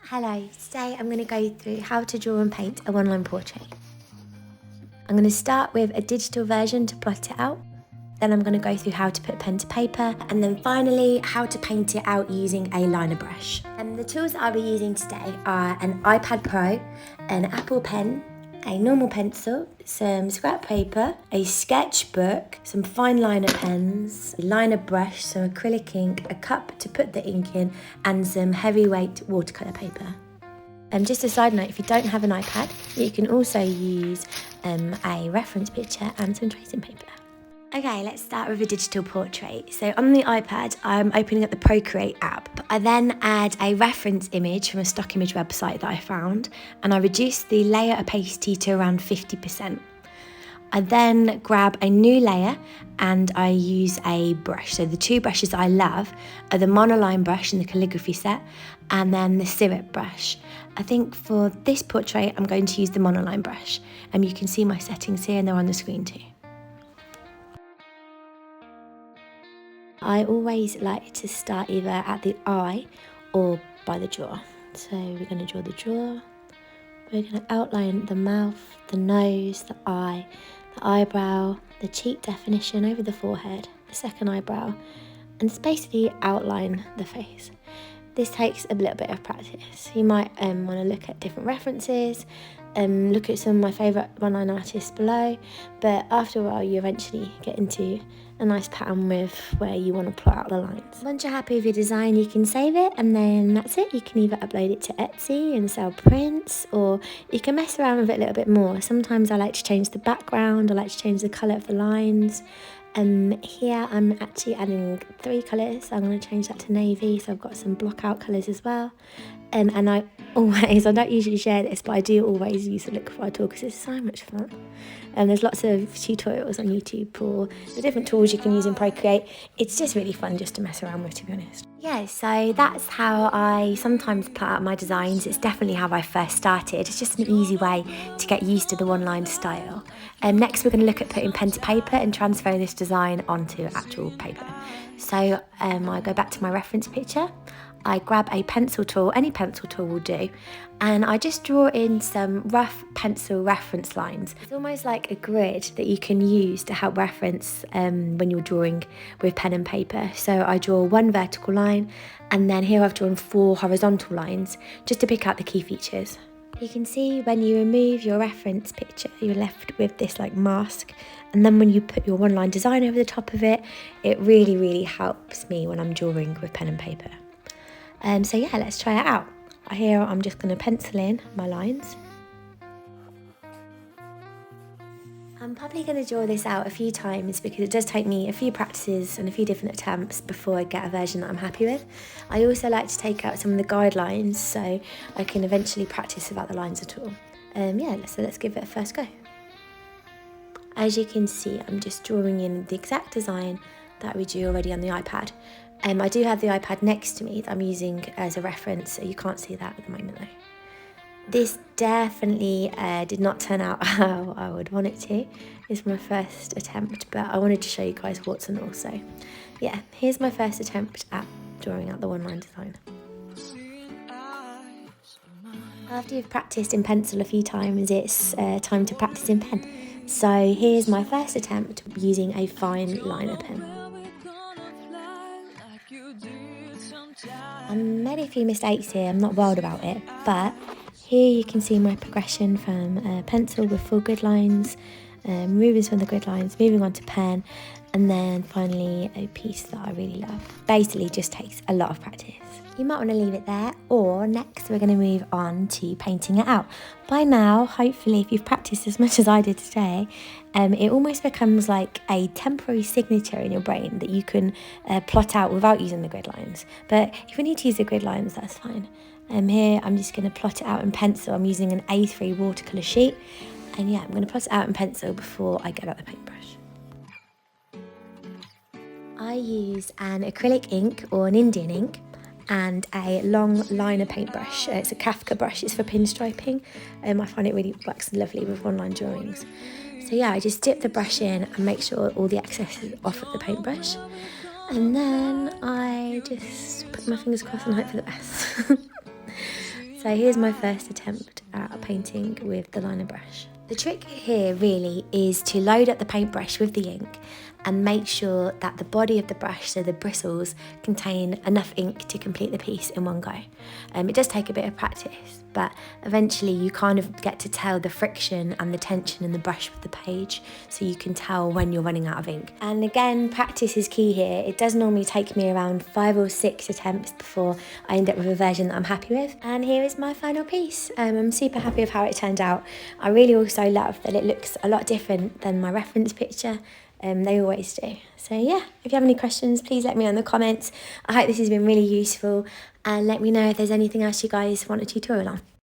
Hello, today I'm going to go through how to draw and paint a one-line portrait. I'm going to start with a digital version to plot it out. Then I'm going to go through how to put pen to paper, and then finally how to paint it out using a liner brush. And the tools that I'll be using today are an iPad Pro, an Apple Pen, a normal pencil, some scrap paper, a sketchbook, some fine liner pens, a liner brush, some acrylic ink, a cup to put the ink in, and some heavyweight watercolour paper. Just a side note, if you don't have an iPad, you can also use a reference picture and some tracing paper. Okay, let's start with a digital portrait. So on the iPad, I'm opening up the Procreate app. I then add a reference image from a stock image website that I found, and I reduce the layer opacity to around 50%. I then grab a new layer and I use a brush. So the two brushes I love are the monoline brush in the calligraphy set and then the syrup brush. I think for this portrait, I'm going to use the monoline brush. You can see my settings here and they're on the screen too. I always like to start either at the eye or by the jaw. So we're going to draw the jaw. We're going to outline the mouth, the nose, the eye, the eyebrow, the cheek definition over the forehead, the second eyebrow, and just basically outline the face. This takes a little bit of practice. You might want to look at different references, look at some of my favourite one-line artists below, but after a while you eventually get into a nice pattern with where you want to plot out the lines. Once you're happy with your design, you can save it, and then that's it. You can either upload it to Etsy and sell prints, or you can mess around with it a little bit more. Sometimes I like to change the background, I like to change the colour of the lines. Here I'm actually adding 3 colours, so I'm going to change that to navy, so I've got some block out colours as well. And I don't usually share this, but I do always use the liquify tool because it's so much fun. There's lots of tutorials on YouTube for the different tools you can use in Procreate. It's just really fun just to mess around with, to be honest. Yeah, so that's how I sometimes plot out my designs. It's definitely how I first started. It's just an easy way to get used to the one-line style. Next we're going to look at putting pen to paper and transferring this design onto actual paper. So I go back to my reference picture. I grab a pencil tool, any pencil tool will do, and I just draw in some rough pencil reference lines. It's almost like a grid that you can use to help reference when you're drawing with pen and paper. So I draw 1 vertical line, and then here I've drawn 4 horizontal lines just to pick out the key features. You can see when you remove your reference picture, you're left with this like mask, and then when you put your one-line design over the top of it, it really, really helps me when I'm drawing with pen and paper. So yeah, let's try it out. Here I'm just going to pencil in my lines. I'm probably going to draw this out a few times because it does take me a few practices and a few different attempts before I get a version that I'm happy with. I also like to take out some of the guidelines so I can eventually practice without the lines at all. So let's give it a first go. As you can see, I'm just drawing in the exact design that we drew already on the iPad. I do have the iPad next to me that I'm using as a reference, so you can't see that at the moment though. This definitely did not turn out how I would want it to. It's my first attempt, but I wanted to show you guys what's and all. So yeah, here's my first attempt at drawing out the one-line design. After you've practiced in pencil a few times, it's time to practice in pen. So here's my first attempt using a fine liner pen. I made a few mistakes here, I'm not wild about it, but here you can see my progression from pencil with 4 grid lines, moving from the grid lines, moving on to pen, and then finally a piece that I really love. Basically just takes a lot of practice. You might want to leave it there, or next we're going to move on to painting it out. By now, hopefully, if you've practiced as much as I did today, it almost becomes like a temporary signature in your brain that you can plot out without using the grid lines. But if you need to use the grid lines, that's fine. Here, I'm just going to plot it out in pencil. I'm using an A3 watercolour sheet. And yeah, I'm going to plot it out in pencil before I get out the paintbrush. I use an acrylic ink or an Indian ink and a long liner paintbrush. It's a Kafka brush, it's for pinstriping. I find it really works lovely with one-line drawings. So yeah, I just dip the brush in and make sure all the excess is off of the paintbrush. And then I just put my fingers crossed and hope for the best. So here's my first attempt at painting with the liner brush. The trick here really is to load up the paintbrush with the ink and make sure that the body of the brush, so the bristles, contain enough ink to complete the piece in one go. It does take a bit of practice, but eventually you kind of get to tell the friction and the tension in the brush with the page, so you can tell when you're running out of ink. And again, practice is key here. It does normally take me around 5 or 6 attempts before I end up with a version that I'm happy with. And here is my final piece. I'm super happy with how it turned out. I really also love that it looks a lot different than my reference picture. They always do. So yeah, if you have any questions, please let me know in the comments. I hope this has been really useful, and let me know if there's anything else you guys want a tutorial on.